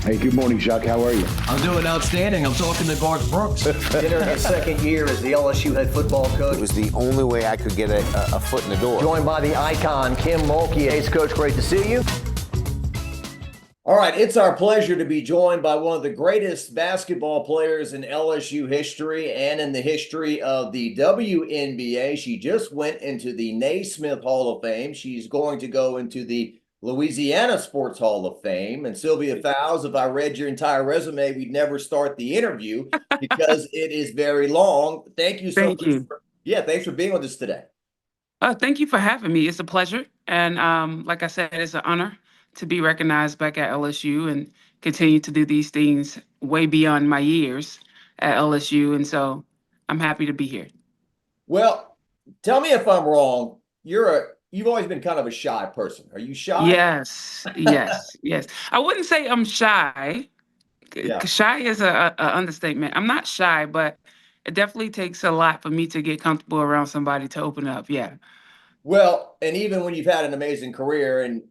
Hey, good morning, Jacques. How are you? I'm doing outstanding. I'm talking to Garth Brooks. Entering his second year as the LSU head football coach. It was the only way I could get a foot in the door. Joined by the icon, Kim Mulkey. Hey, Coach, great to see you. All right, it's our pleasure to be joined by one of the greatest basketball players in LSU history and in the history of the WNBA. She just went into the Naismith Hall of Fame. She's going to go into the Louisiana Sports Hall of Fame. And Sylvia Fowles, if I read your entire resume, we'd never start the interview because it is very long. Thank you so much. Thanks for being with us today. Thank you for having me. It's a pleasure. And like I said, it's an honor to be recognized back at LSU and continue to do these things way beyond my years at LSU. And so I'm happy to be here. Well, tell me if I'm wrong. You've always been kind of a shy person. Are you shy? Yes. I wouldn't say I'm shy. Yeah. Shy is a understatement. I'm not shy, but it definitely takes a lot for me to get comfortable around somebody to open up. Yeah. Well, and even when you've had an amazing career and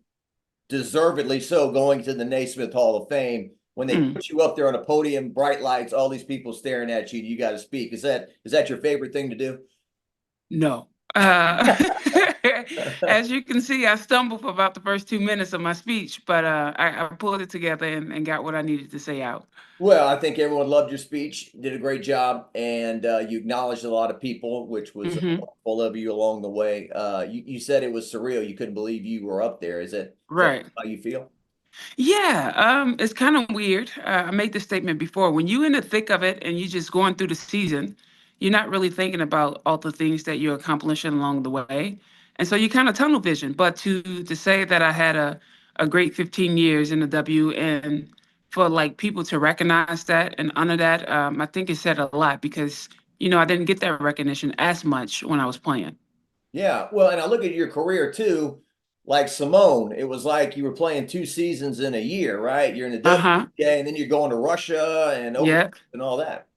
deservedly so, going to the Naismith Hall of Fame, when they put you up there on a podium, bright lights, all these people staring at you, you got to speak. Is that your favorite thing to do? No. As you can see, I stumbled for about the first 2 minutes of my speech, but I pulled it together and got what I needed to say out. Well, I think everyone loved your speech, did a great job, and you acknowledged a lot of people, which was full of you along the way. You said it was surreal. You couldn't believe you were up there. Is that how you feel? Yeah, it's kind of weird. I made this statement before. When you're in the thick of it and you're just going through the season, you're not really thinking about all the things that you're accomplishing along the way. And so you kind of tunnel vision. But to say that I had a great 15 years in the W, and for like people to recognize that and honor that, I think it said a lot because, I didn't get that recognition as much when I was playing. Yeah, well, and I look at your career too, like Simone. It was like you were playing 2 seasons in a year, right? You're in the WNBA, and then you're going to Russia and and all that.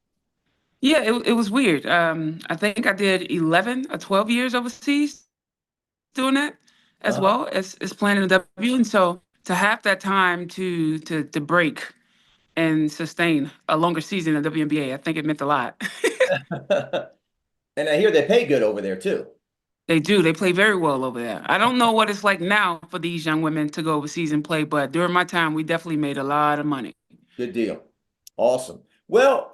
Yeah, it was weird. I think I did 11 or 12 years overseas doing that as well as playing in the W. And so to have that time to break and sustain a longer season in the WNBA, I think it meant a lot. And I hear they pay good over there too. They do. They play very well over there. I don't know what it's like now for these young women to go overseas and play, but during my time, we definitely made a lot of money. Good deal. Awesome. Well,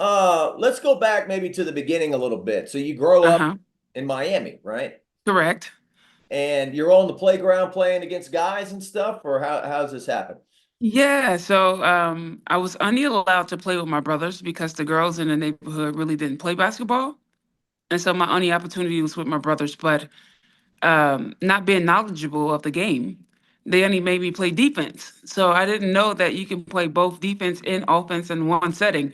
let's go back maybe to the beginning a little bit. So you grow up in Miami, right? Correct. And you're on the playground playing against guys and stuff, or how's this happen? Yeah, so I was only allowed to play with my brothers because the girls in the neighborhood really didn't play basketball. And so my only opportunity was with my brothers, but not being knowledgeable of the game, they only made me play defense. So I didn't know that you can play both defense and offense in one setting.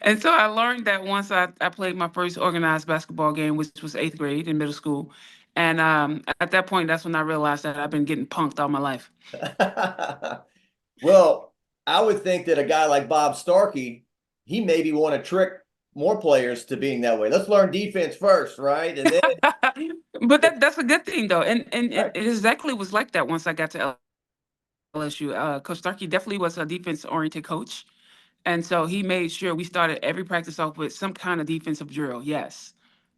And so I learned that once I played my first organized basketball game, which was 8th grade in middle school. And at that point, that's when I realized that I've been getting punked all my life. Well, I would think that a guy like Bob Starkey, he maybe want to trick more players to being that way. Let's learn defense first, right? And then but that's a good thing though. And it exactly was like that once I got to LSU. Coach Starkey definitely was a defense oriented coach. And so he made sure we started every practice off with some kind of defensive drill. Yes.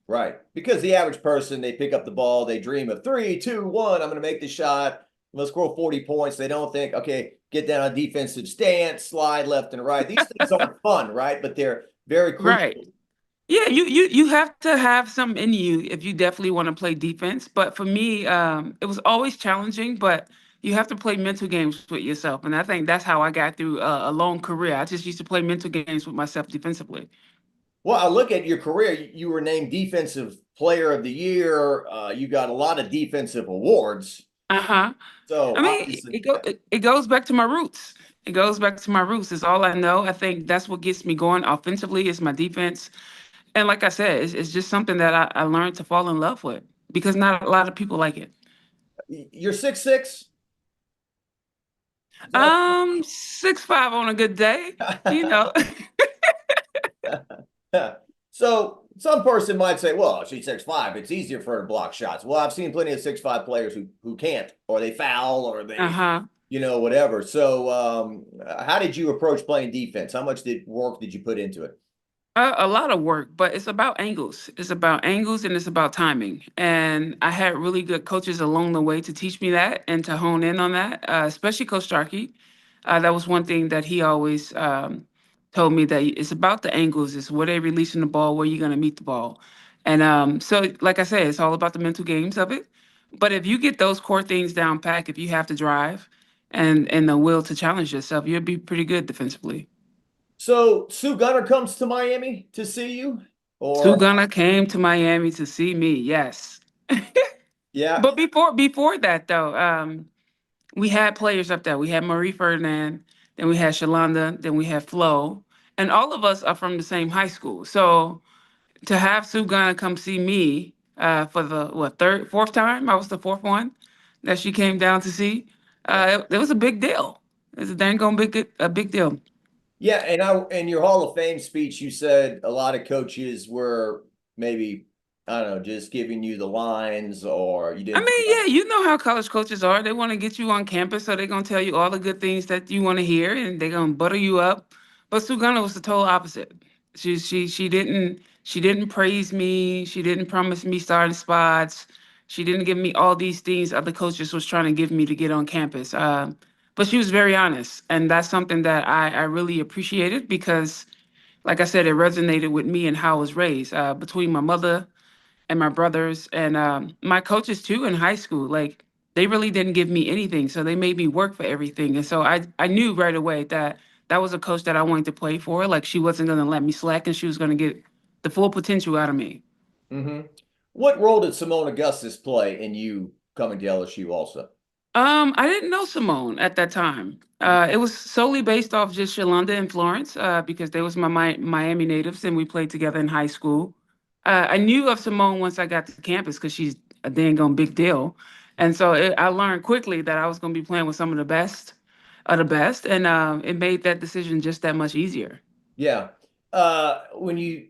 Right. Because the average person, they pick up the ball, they dream of 3, 2, 1, I'm going to make the shot. Let's score 40 points. They don't think, okay, get down a defensive stance, slide left and right. These things aren't fun, right? But they're very crucial. Right. Yeah, you have to have some in you if you definitely want to play defense. But for me, it was always challenging, but you have to play mental games with yourself. And I think that's how I got through a long career. I just used to play mental games with myself defensively. Well, I look at your career. You were named Defensive Player of the Year. You got a lot of defensive awards. So I mean, it goes back to my roots. It goes back to my roots. It's all I know. I think that's what gets me going offensively is my defense. And like I said, it's just something that I learned to fall in love with because not a lot of people like it. You're 6'6"? 6'5" on a good day, So some person might say, well, she's 6'5", it's easier for her to block shots. Well, I've seen plenty of 6'5" players who can't, or they foul, or they whatever. So, how did you approach playing defense? How much work did you put into it? A lot of work, but it's about angles. It's about angles and it's about timing. And I had really good coaches along the way to teach me that and to hone in on that, especially Coach Starkey. That was one thing that he always told me, that it's about the angles. It's where they're releasing the ball, where you're going to meet the ball. And so, like I said, it's all about the mental games of it. But if you get those core things down pack, if you have to drive and the will to challenge yourself, you'll be pretty good defensively. So Sue Gunner comes to Miami to see you, or Sugana came to Miami to see me, yes. yeah, But before that though, we had players up there. We had Marie Ferdinand, then we had Shalonda, then we had Flo, and all of us are from the same high school. So to have Sugana come see me for the fourth time, I was the fourth one that she came down to see. It was a big deal. It's a dang on a big deal. yeah. And in your Hall of Fame speech, you said a lot of coaches were maybe, I don't know, just giving you the lines, or you I didn't. mean, yeah, you know how college coaches are. They want to get you on campus, so they're gonna tell you all the good things that you want to hear, and they're gonna butter you up. But Sugana was the total opposite. She didn't praise me. She didn't promise me starting spots. She didn't give me all these things other coaches was trying to give me to get on campus. But she was very honest, and that's something that I really appreciated because, like I said, it resonated with me and how I was raised. Between my mother and my brothers and my coaches too in high school, like they really didn't give me anything, so they made me work for everything. And so I knew right away that that was a coach that I wanted to play for. Like she wasn't going to let me slack, and she was going to get the full potential out of me. Hmm. What role did Simone Augustus play in you coming to LSU also? I didn't know Simone at that time. It was solely based off just Shalonda and Florence, because they was my Miami natives and we played together in high school. I knew of Simone once I got to campus because she's a dang on big deal. And so I learned quickly that I was going to be playing with some of the best, and it made that decision just that much easier. Yeah. When you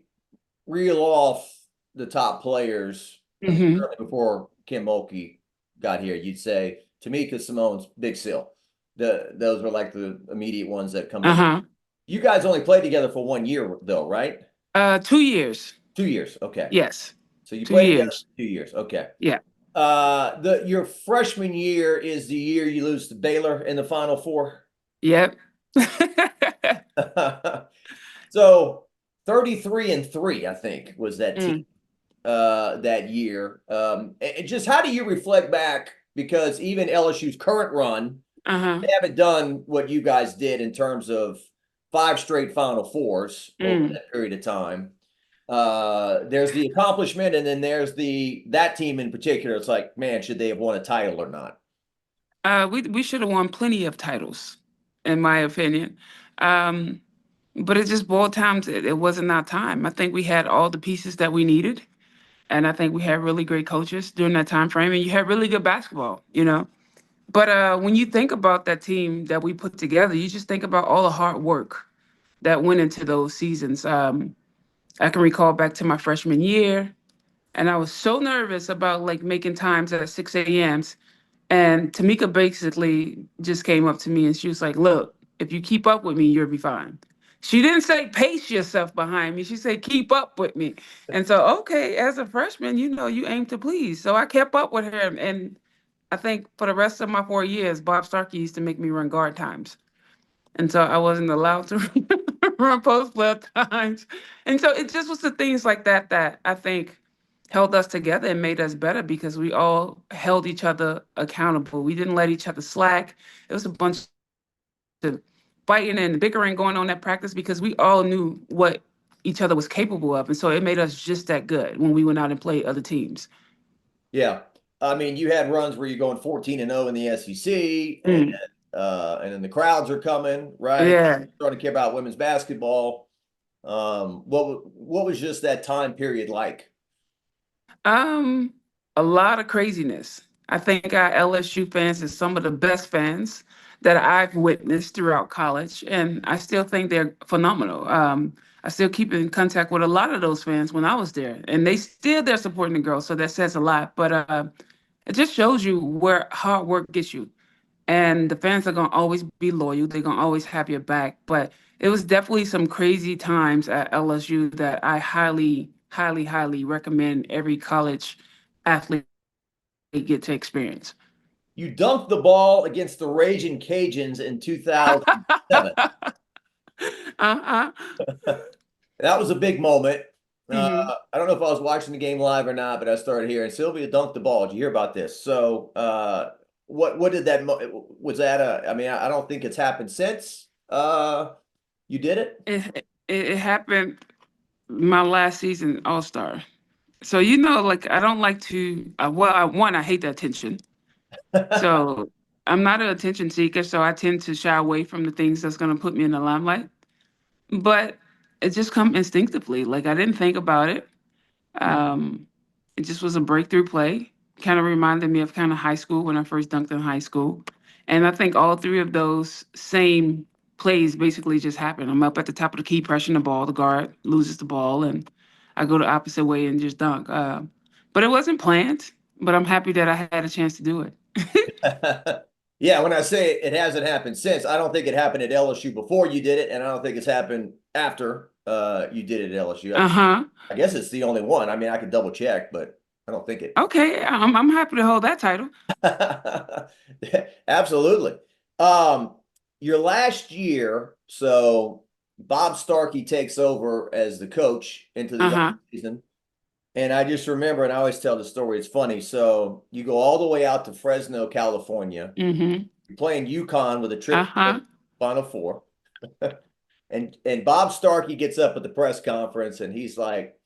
reel off the top players, Hmm. certainly before Kim Mulkey got here, you'd say Tamika, Simone's, Big Sil. Those were like the immediate ones that come in. Uh-huh. You guys only played together for 1 year though, right? 2 years. 2 years. Okay. Yes. So you two played together years. 2 years. Okay. Yeah. Your freshman year is the year you lose to Baylor in the Final Four. Yep. So 33-3, I think, was that team Mm. that year. And just how do you reflect back? Because even LSU's current run, Uh-huh. they haven't done what you guys did in terms of 5 straight Final Fours over Mm. that period of time. There's the accomplishment, and then there's that team in particular. It's like, man, should they have won a title or not? We should have won plenty of titles, in my opinion. Um, but it just boiled down to it wasn't our time. I think we had all the pieces that we needed, and I think we had really great coaches during that time frame, and you had really good basketball. But when you think about that team that we put together, you just think about all the hard work that went into those seasons. I can recall back to my freshman year, and I was so nervous about like making times at 6 a.m.s. And Tamika basically just came up to me and she was like, "Look, if you keep up with me, you'll be fine." She didn't say pace yourself behind me. She said keep up with me. And so, okay, as a freshman, you aim to please. So I kept up with her. And I think for the rest of my 4 years, Bob Starkey used to make me run guard times. And so I wasn't allowed to run post play times. And so it just was the things like that that I think held us together and made us better because we all held each other accountable. We didn't let each other slack. It was a bunch of fighting and bickering going on at practice because we all knew what each other was capable of. And so it made us just that good when we went out and played other teams. Yeah. I mean, you had runs where you're going 14-0 in the SEC, Mm. and then the crowds are coming, right? Yeah. Starting to care about women's basketball. What was just that time period like? Um, a lot of craziness. I think our LSU fans is some of the best fans that I've witnessed throughout college, and I still think they're phenomenal. I still keep in contact with a lot of those fans when I was there, and they're supporting the girls, so that says a lot. But it just shows you where hard work gets you. and the fans are gonna always be loyal. They're gonna always have your back. But it was definitely some crazy times at LSU that I highly, highly, highly recommend every college athlete get to experience. You dunked the ball against the Raging Cajuns in 2007. Uh-uh. That was a big moment. Hmm. I don't know if I was watching the game live or not, but I started hearing Sylvia dunked the ball. Did you hear about this? So, what did that was that I mean, I don't think it's happened since. You did it? It happened my last season All-Star. So you know, like I don't like to. One, I hate the attention. So I'm not an attention seeker. So I tend to shy away from the things that's going to put me in the limelight. But it just come instinctively. Like I didn't think about it. Um, it just was a breakthrough play. Kind of reminded me of kind of high school when I first dunked in high school. And I think all three of those same plays basically just happened. I'm up at the top of the key, pressing the ball. The guard loses the ball, and I go the opposite way and just dunk. But it wasn't planned. But I'm happy that I had a chance to do it. Yeah, when I say it hasn't happened since, I don't think it happened at LSU before you did it, and I don't think it's happened after you did it at LSU. Uh-huh. I guess it's the only one. I mean, I could double check, but I don't think it. Okay, I'm happy to hold that title. Absolutely. Your last year, so Bob Starkey takes over as the coach into the Uh-huh. season. And I just remember, and I always tell the story, it's funny. So you go all the way out to Fresno, California. Mm-hmm. You're playing UConn with a trip to Uh-huh. the Final Four. And Bob Starkey gets up at the press conference and he's like,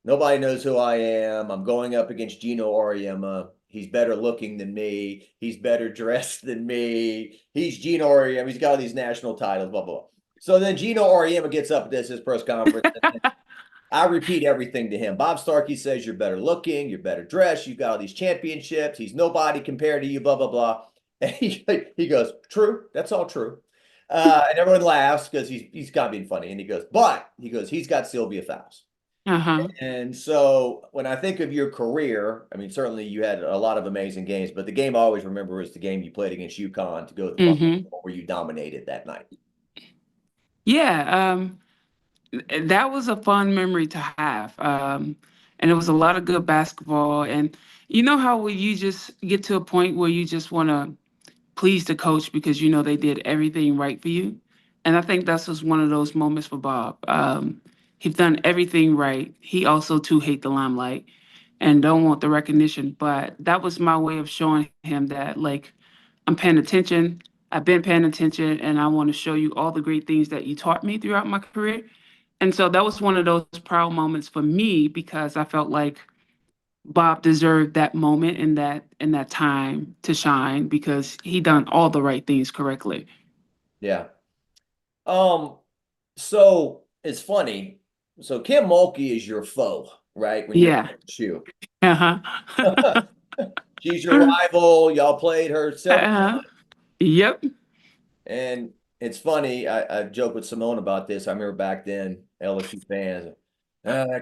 nobody knows who I am. I'm going up against Gino Auriemma. He's better looking than me. He's better dressed than me. He's Gino Auriemma. He's got all these national titles, blah, blah, blah. So then Gino Auriemma gets up at his press conference. And I repeat everything to him. Bob Starkey says you're better looking, you're better dressed, you've got all these championships. He's nobody compared to you, blah, blah, blah. And he goes, true. That's all true. And everyone laughs because he's kind of being funny. And he goes, he's got Sylvia Fowles. Uh-huh. And so when I think of your career, I mean, certainly you had a lot of amazing games, but the game I always remember is the game you played against UConn to go to the Final Mm-hmm. Four where you dominated that night. Yeah, that was a fun memory to have. And it was a lot of good basketball. And you know how when you just get to a point where you just want to please the coach because you know they did everything right for you. And I think that's just one of those moments for Bob. He's done everything right. He also too hate the limelight and don't want the recognition. But that was my way of showing him that like I'm paying attention. I've been paying attention and I want to show you all the great things that you taught me throughout my career. And so that was one of those proud moments for me because I felt like Bob deserved that moment in that time to shine because he done all the right things correctly. Yeah. So it's funny. So Kim Mulkey is your foe, right? When you're Yeah. at shoe. Uh-huh. She's your rival. Y'all played her several Uh-huh. Yep. And it's funny, I joke with Simone about this. I remember back then, LSU fans,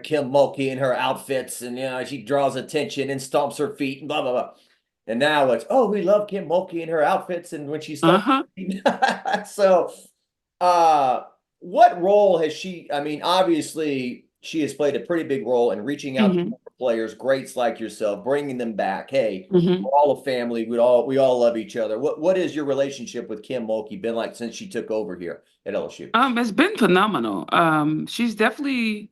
Kim Mulkey in her outfits, and she draws attention and stomps her feet and blah blah blah. And now it's, oh, we love Kim Mulkey in her outfits and when she stomps Uh-huh. her feet. So what role has she? I mean, obviously, she has played a pretty big role in reaching out to Hmm. players, greats like yourself, bringing them back. Hey, Hmm. we're all a family. We all love each other. What is your relationship with Kim Mulkey been like since she took over here at LSU? It's been phenomenal. She's definitely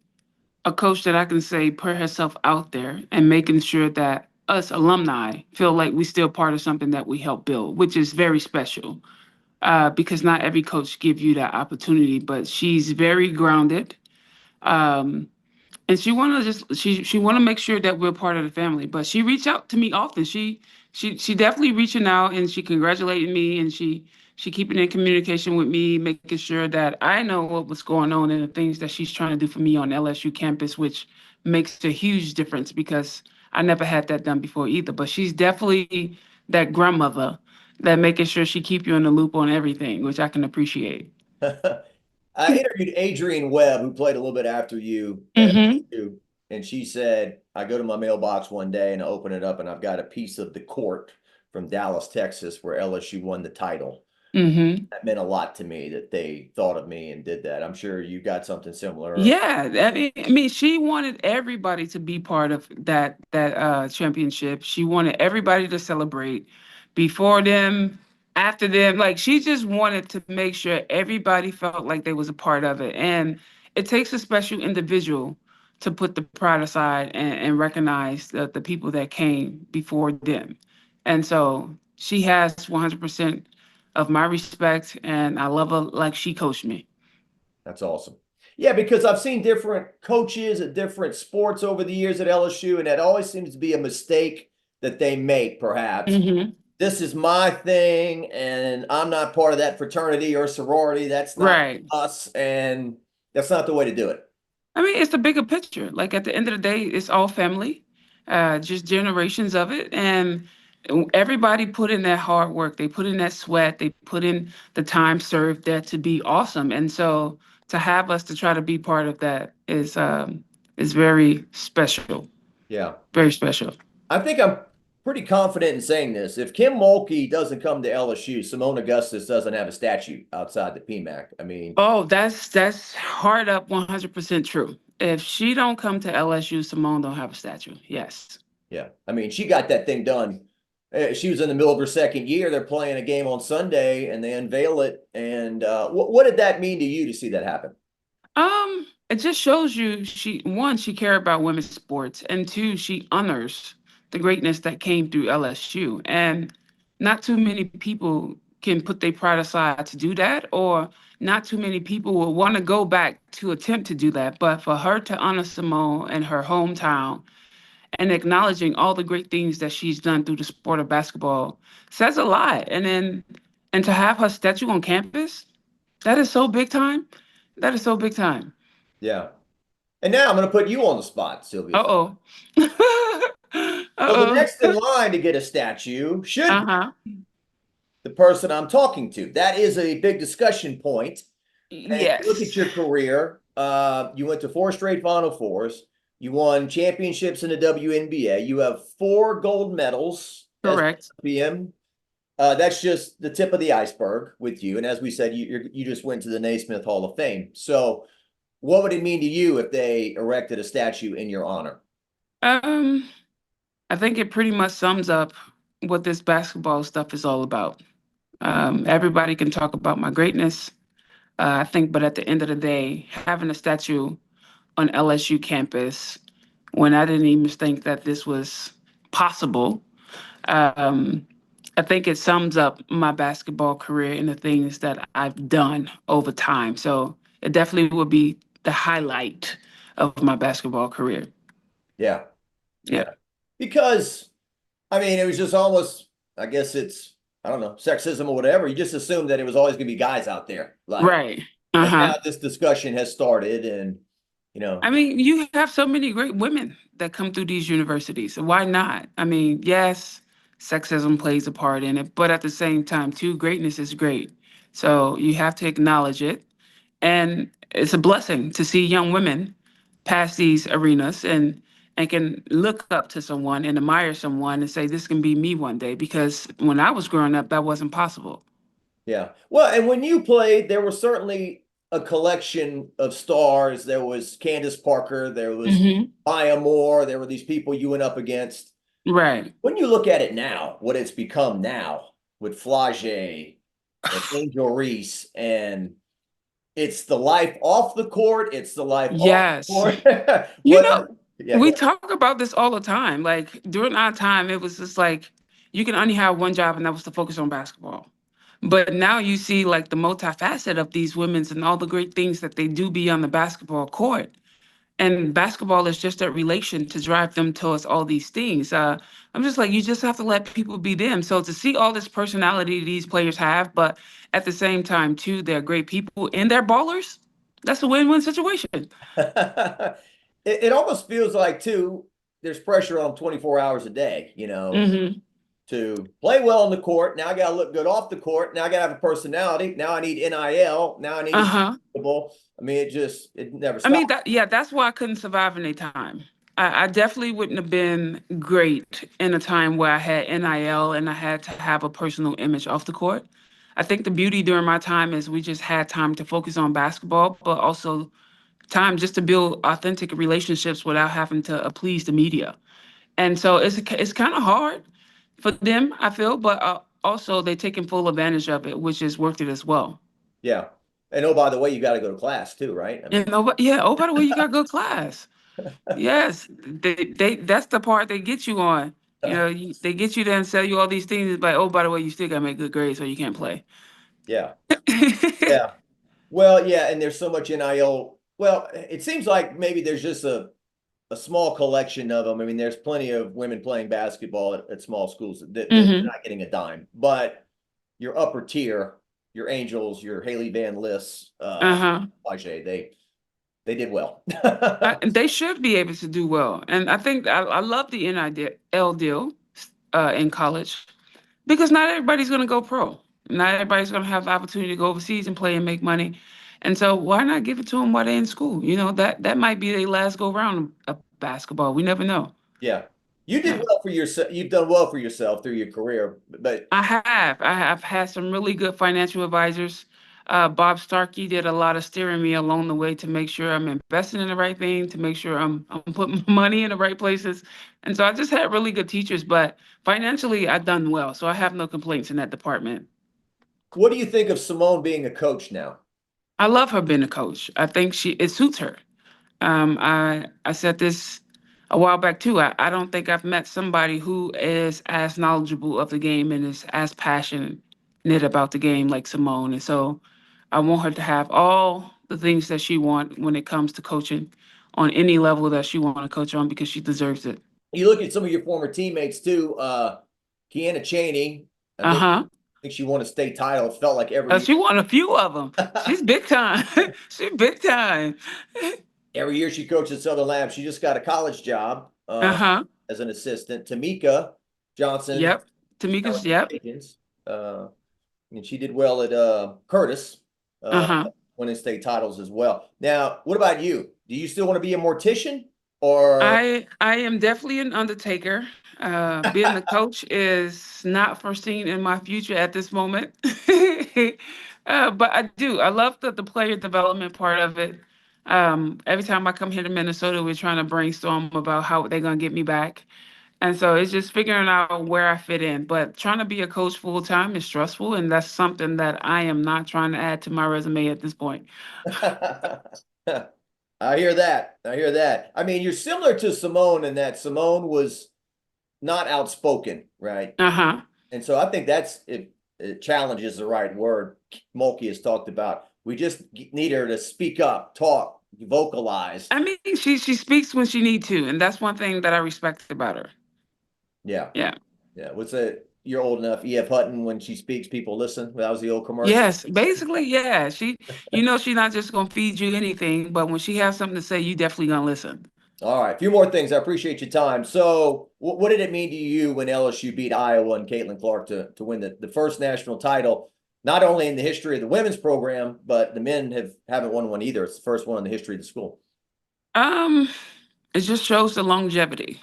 a coach that I can say put herself out there and making sure that us alumni feel like we still part of something that we help build, which is very special. Because not every coach give you that opportunity, but she's very grounded. Um, and she want to make sure that we're part of the family. But she reached out to me often. She definitely reaching out and she congratulating me and she keeping in communication with me, making sure that I know what was going on and the things that she's trying to do for me on LSU campus, which makes a huge difference because I never had that done before either. But she's definitely that grandmother that making sure she keep you in the loop on everything, which I can appreciate. I interviewed Adrienne Webb, who played a little bit after you at Mm-hmm. LSU, and she said, I go to my mailbox one day and I open it up and I've got a piece of the court from Dallas, Texas, where LSU won the title. Mm-hmm. That meant a lot to me that they thought of me and did that. I'm sure you got something similar. Yeah, I mean, she wanted everybody to be part of that championship. She wanted everybody to celebrate before them, after them. Like she just wanted to make sure everybody felt like they was a part of it. And it takes a special individual to put the pride aside and recognize the people that came before them. And so she has 100% of my respect, and I love her like she coached me. That's awesome. Yeah, because I've seen different coaches at different sports over the years at LSU, and that always seems to be a mistake that they make, perhaps. Mm-hmm. This is my thing, and I'm not part of that fraternity or sorority. That's not Right. us, and that's not the way to do it. I mean, it's the bigger picture. Like at the end of the day, it's all family, just generations of it. And everybody put in that hard work. They put in that sweat. They put in the time served there to be awesome. And so to have us to try to be part of that is very special. Yeah. Very special. I think I'm pretty confident in saying this. If Kim Mulkey doesn't come to LSU, Simone Augustus doesn't have a statue outside the PMAC. I mean, Oh, that's hard up 100% true. If she don't come to LSU, Simone don't have a statue. Yes. yeah. I mean, she got that thing done. She was in the middle of her second year. They're playing a game on Sunday, and they unveil it. And what did that mean to you to see that happen? It just shows you she cared about women's sports, and two, she honors the greatness that came through LSU. And not too many people can put their pride aside to do that, or not too many people will want to go back to attempt to do that. But for her to honor Simone and her hometown and acknowledging all the great things that she's done through the sport of basketball says a lot. And to have her statue on campus, that is so big time. That is so big time. Yeah. And now I'm going to put you on the spot, Sylvia. Uh-oh. So the next in line to get a statue should Uh-huh. be the person I'm talking to. That is a big discussion point. And Yes. look at your career. You went to 4 straight Final Fours. You won championships in the WNBA. You have 4 gold medals. Correct. PM. That's just the tip of the iceberg with you. And as we said, you just went to the Naismith Hall of Fame. So what would it mean to you if they erected a statue in your honor? I think it pretty much sums up what this basketball stuff is all about. Everybody can talk about my greatness, I think, but at the end of the day, having a statue on LSU campus when I didn't even think that this was possible, I think it sums up my basketball career and the things that I've done over time. So it definitely would be the highlight of my basketball career. Yeah. Yeah. Because, I mean, it was just almost, I guess it's, I don't know, sexism or whatever. You just assumed that it was always going to be guys out there. Like, Right. and Uh-huh. now this discussion has started, and, you know. I mean, you have so many great women that come through these universities. So why not? I mean, yes, sexism plays a part in it, but at the same time, too, greatness is great. So you have to acknowledge it. And it's a blessing to see young women pass these arenas and can look up to someone and admire someone and say, this can be me one day. Because when I was growing up, that wasn't possible. Yeah. Well, and when you played, there was certainly a collection of stars. There was Candace Parker. There was Maya Moore. There were these people you went up against. Right. When you look at it now, what it's become now with Flage and Angel Reese, and it's the life off the court. It's the life Yes. off the court. You know, yeah, we talk about this all the time. Like during our time, it was just like you can only have one job, and that was to focus on basketball. But now you see like the multifaceted of these women's and all the great things that they do beyond the basketball court. And basketball is just that relation to drive them towards all these things. I'm just like, you just have to let people be them. So to see all this personality these players have, but at the same time, too, they're great people and they're ballers. That's a win-win situation. It almost feels like, too, there's pressure on 24 hours a day, you know, to play well on the court. Now I got to look good off the court. Now I got to have a personality. Now I need NIL. Now I need I mean, it never stops. I mean, that's why I couldn't survive in a time. I definitely wouldn't have been great in a time where I had NIL and I had to have a personal image off the court. I think the beauty during my time is we just had time to focus on basketball, but also time just to build authentic relationships without having to please the media. And so it's kind of hard for them, I feel, but also they're taking full advantage of it, which is worth it as well. Yeah. And oh, by the way, you got to go to class too, right? I You mean, know, but yeah. Oh, by the way, you got good class. Yes, they that's the part they get you on. They get you there and sell you all these things. It's like, oh, by the way, you still gotta make good grades, so you can't play. yeah. Yeah. Well, yeah, and there's so much NIL. Well, it seems like maybe there's just a small collection of them. I mean, there's plenty of women playing basketball at small schools that they're Hmm. not getting a dime. But your upper tier, your Angels, your Haley Van Liss, Uh-huh. Paget, they did well. They should be able to do well, and I think I love the NIL deal in college because not everybody's gonna go pro. Not everybody's gonna have the opportunity to go overseas and play and make money. And so why not give it to them while they're in school? That might be their last go round of basketball. We never know. Yeah. You did Yeah. well for yourself. You've done well for yourself through your career, but I have. I have had some really good financial advisors. Bob Starkey did a lot of steering me along the way to make sure I'm investing in the right thing, to make sure I'm putting money in the right places. And so I just had really good teachers, but financially I've done well. So I have no complaints in that department. what do you think of Simone being a coach now? I love her being a coach. I think it suits her. I said this a while back too. I don't think I've met somebody who is as knowledgeable of the game and is as passionate about the game like Simone. And so I want her to have all the things that she wants when it comes to coaching on any level that she want to coach on because she deserves it. You look at some of your former teammates too. Kiana Chaney, I think Uh-huh. she won a state title. It felt like every She won a few of them. She's big time. She's big time. every year she coached at Southern Lab. She just got a college job Uh-huh. as an assistant. Tamika Johnson, Yep. Tamika's, yep. uh, and she did well at Curtis, Uh-huh. winning state titles as well. Now, what about you? Do you still want to be a mortician or? I am definitely an undertaker. Being a coach is not foreseen in my future at this moment. But I do. I love the player development part of it. Every time I come here to Minnesota, we're trying to brainstorm about how they're gonna get me back. And so it's just figuring out where I fit in. But trying to be a coach full time is stressful, and that's something that I am not trying to add to my resume at this point. I hear that. I hear that. I mean, you're similar to Simone in that Simone was not outspoken, right? Uh-huh. And so I think that's challenge is the right word. Mulkey has talked about. We just need her to speak up, talk, vocalize. I mean, she speaks when she need to, and that's one thing that I respect about her. Yeah. Yeah. Yeah. What's it? You're old enough. E.F. Hutton, when she speaks, people listen. That was the old commercial. Yes, basically, yeah. She's not just gonna feed you anything, but when she has something to say, you definitely gonna listen. All right. A few more things. I appreciate your time. So, what did it mean to you when LSU beat Iowa and Caitlin Clark to win the first national title, not only in the history of the women's program, but the men haven't won one either. It's the first one in the history of the school. Um, it just shows the longevity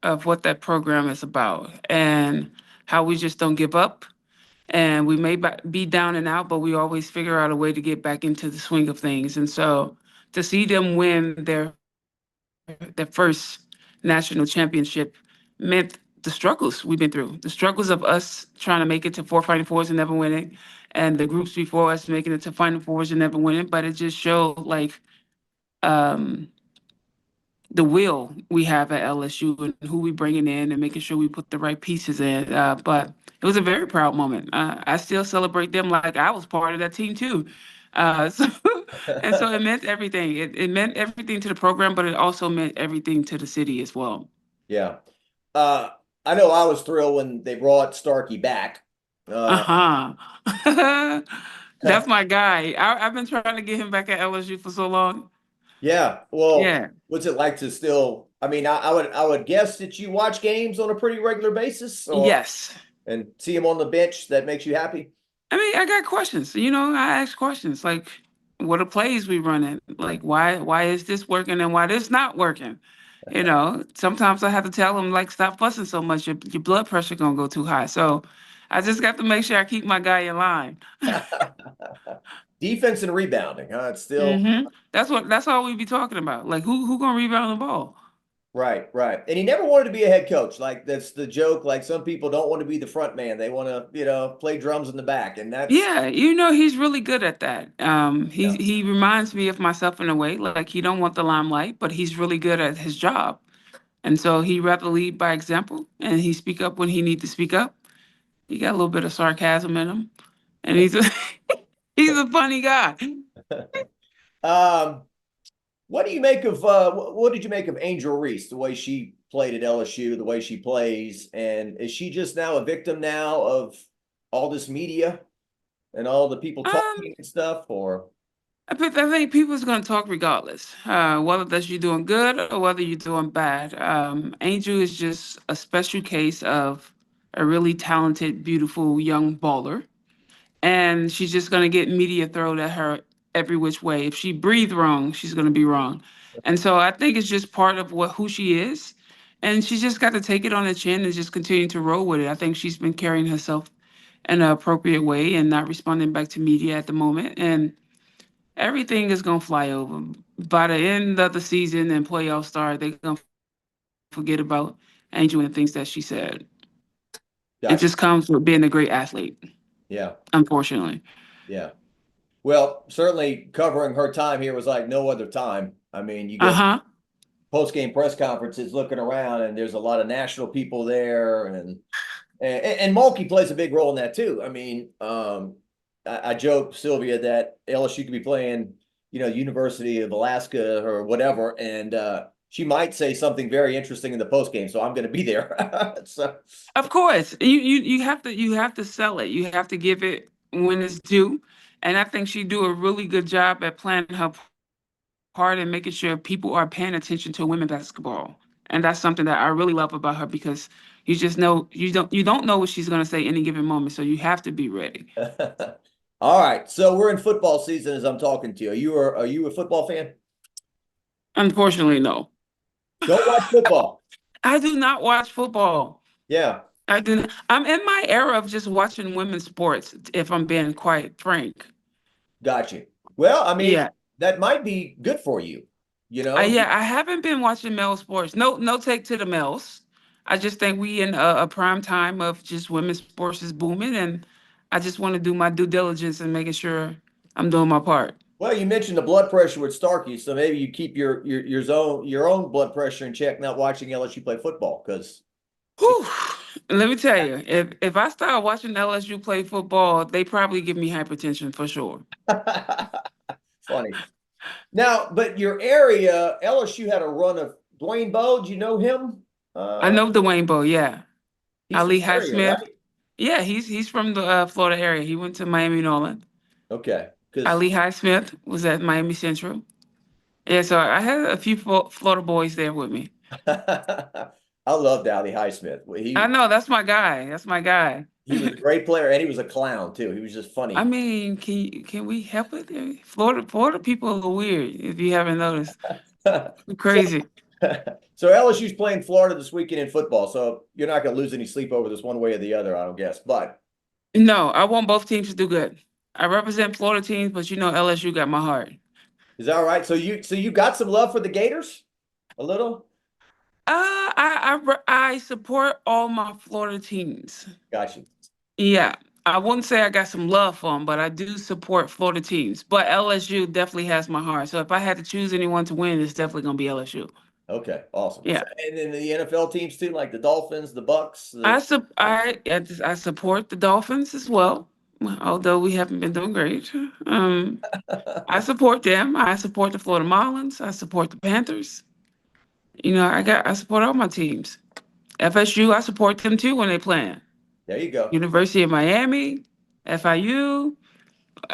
of what that program is about and how we just don't give up. And we may be down and out, but we always figure out a way to get back into the swing of things. And so to see them win their first national championship meant the struggles we've been through, the struggles of us trying to make it to four Final Fours and never winning, and the groups before us making it to Final Fours and never winning. But it just showed like um, the will we have at LSU and who we bringing in and making sure we put the right pieces in. But it was a very proud moment. I still celebrate them like I was part of that team too. So and so it meant everything. It meant everything to the program, but it also meant everything to the city as well. Yeah. I know I was thrilled when they brought Starkey back. Uh-huh. That's my guy. I've been trying to get him back at LSU for so long. Yeah. Well, Yeah. what's it like to still? I mean, I would guess that you watch games on a pretty regular basis, Yes. and see him on the bench. That makes you happy. I mean, I got questions. I ask questions like, what are plays we running? Like, why is this working and why this not working? Sometimes I have to tell him, like, stop fussing so much. Your blood pressure gonna go too high. So I just got to make sure I keep my guy in line. Defense and rebounding, huh? It's still That's all we be talking about. Like, who gonna rebound the ball? right, right. And he never wanted to be a head coach. Like that's the joke. Like some people don't want to be the front man. They want to, play drums in the back. And that's Yeah, he's really good at that. yeah. He reminds me of myself in a way. Like, he don't want the limelight, but he's really good at his job. And so he rather lead by example, and he speak up when he need to speak up. He got a little bit of sarcasm in him, and he's a he's a funny guy. Um, what do you make of what did you make of Angel Reese, the way she played at LSU, the way she plays, and is she just now a victim now of all this media and all the people Um, talking and stuff, or I think people's gonna talk regardless, whether that's you doing good or whether you're doing bad. Angel is just a special case of a really talented, beautiful young baller, and she's just gonna get media thrown at her every which way. If she breathe wrong, she's gonna be wrong. And so I think it's just part of who she is, and she's just got to take it on the chin and just continue to roll with it. I think she's been carrying herself in an appropriate way and not responding back to media at the moment, and everything is gonna fly over. By the end of the season and playoff start, they're gonna forget about Angel and things that she said. It gotcha. just comes with being a great athlete, Yeah, unfortunately. yeah. Well, certainly covering her time here was like no other time. I mean, you get Uh-huh. post-game press conferences looking around and there's a lot of national people there and Mulkey plays a big role in that too. I mean, I joke, Sylvia, that LSU could be playing, University of Alaska or whatever, and she might say something very interesting in the post game. So I'm going to be there. So Of course. You have to sell it. You have to give it when it's due. And I think she do a really good job at playing her part and making sure people are paying attention to women basketball. And that's something that I really love about her because you just know you don't know what she's gonna say any given moment. So you have to be ready. all right. So we're in football season as I'm talking to you. Are you a football fan? Unfortunately, no. Don't watch football. I do not watch football. Yeah, I do not, I'm in my era of just watching women's sports, if I'm being quite frank. got you. Well, I mean, Yeah. that might be good for you. You I know, yeah, I haven't been watching male sports. No take to the males. I just think we in a prime time of just women's sports is booming, and I just want to do my due diligence and making sure I'm doing my part. well, you mentioned the blood pressure with Starkey, so maybe you keep your own blood pressure in check, not watching LSU play football, because Whew. Let me tell you, if I start watching LSU play football, they probably give me hypertension for sure. funny. Now, but your area, LSU had a run of Dwayne Bowe. Do you know him? I know Dwayne Bowe, yeah. He's from Ali the area, Highsmith, right? yeah, he's from the Florida area. He went to Miami Norland. Okay, because Ali Highsmith was at Miami Central. Yeah, so I had a few Florida boys there with me. I loved Allie Highsmith. I He know that's my guy. That's my guy. he was a great player, and he was a clown too. He was just I funny. mean, can we help it? Florida people are weird. If you haven't noticed, So, crazy. so LSU's playing Florida this weekend in football. So you're not going to lose any sleep over this one way or the other, I don't guess. But No, I want both teams to do good. I represent Florida teams, but LSU got my heart. is that all right? So you got some love for the Gators? A little? I support all my Florida teams. Got you. Yeah, I wouldn't say I got some love for them, but I do support Florida teams. But LSU definitely has my heart. So if I had to choose anyone to win, it's definitely gonna be LSU. Okay, awesome. Yeah, So, and then the NFL teams too, like the Dolphins, the Bucks. I support the Dolphins as well, although we haven't been doing great. I support them. I support the Florida Marlins. I support the Panthers. I support all my teams. FSU, I support them too when they playing. There you go. University of Miami, FIU.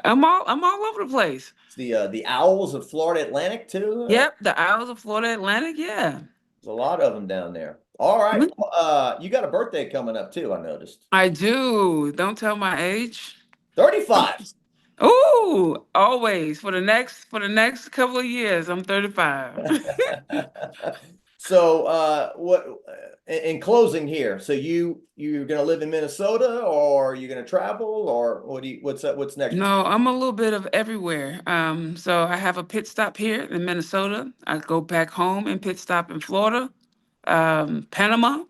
I'm all over the place. It's the Owls of Florida Atlantic too. Yep, the Isles of Florida Atlantic. Yeah, There's a lot of them down there. All right. Mm, Well, you got a birthday coming up too, I noticed. I do. Don't tell my age. 35. Ooh, always for the next couple of years. I'm 35. So, what in closing here? So you're going to live in Minnesota, or are you going to travel, or what's next? No, I'm a little bit of everywhere. So I have a pit stop here in Minnesota. I go back home and pit stop in Florida. Panama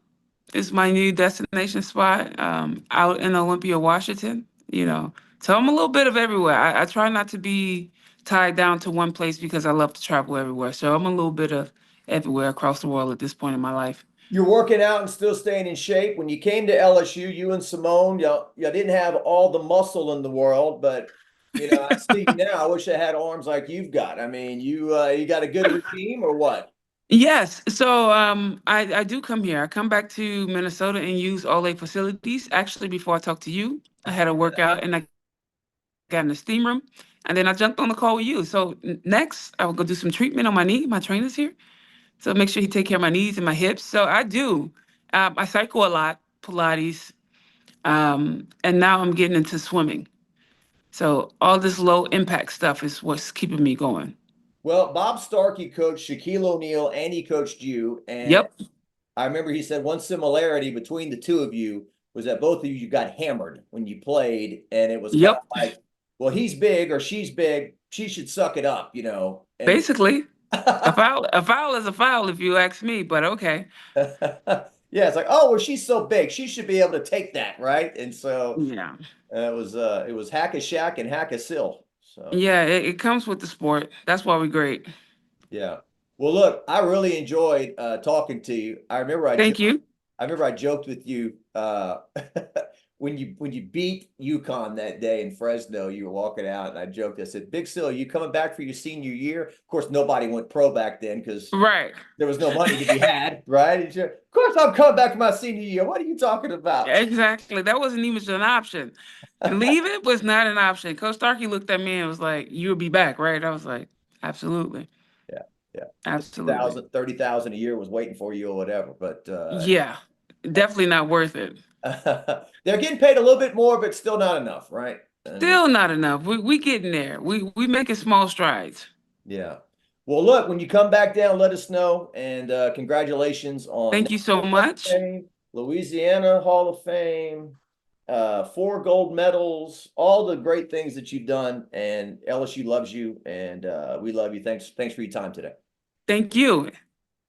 is my new destination spot, out in Olympia, Washington, you know. So I'm a little bit of everywhere. I try not to be tied down to one place because I love to travel everywhere. So I'm a little bit of everywhere across the world at this point in my life. You're working out and still staying in shape. When you came to LSU, you and Simone, you didn't have all the muscle in the world, but I see you now. I wish I had arms like you've got. I mean, you got a good regime or what? Yes. So I do come here. I come back to Minnesota and use all their facilities. Actually, before I talk to you, I had a workout and I got in the steam room, and then I jumped on the call with you. So next, I will go do some treatment on my knee. My trainer's here. So make sure he take care of my knees and my hips. So I do. I cycle a lot, Pilates, and now I'm getting into swimming. So all this low impact stuff is what's keeping me going. Well, Bob Starkey coached Shaquille O'Neal and he coached you. And Yep. I remember he said one similarity between the two of you was that both of you got hammered when you played. And it was kind of Yep. like, well, he's big or she's big. She should suck it up, And Basically, a foul is a foul if you ask me, but okay. yeah, it's like, oh, well, she's so big. She should be able to take that, right? And so Yeah. it was hack a Shaq and hack a Sill. So Yeah, it comes with the sport. That's why we're great. yeah. Well, look, I really enjoyed talking to you. Thank you. I remember I joked with you when you beat UConn that day in Fresno. You were walking out, and I joked. I said, "Big Sill, you coming back for your senior year?" Of course, nobody went pro back then because Right. there was no money to be had, right? And of course, I'm coming back for my senior year. What are you talking about? Exactly. That wasn't even an option. Leave it was not an option. Coach Starkey looked at me and was like, "You'll be back, right?" I was like, "Absolutely. Yeah, yeah. Absolutely." 30,000 a year was waiting for you or whatever. But Yeah. Definitely not worth it. they're getting paid a little bit more, but still not enough, right? And Still not enough. We getting there. We making small strides. yeah. Well, look, when you come back down, let us know. And congratulations on Thank you so National Hall of much. Fame, Louisiana Hall of Fame, 4 gold medals, all the great things that you've done. And LSU loves you, and we love you. Thanks for your time today. Thank you.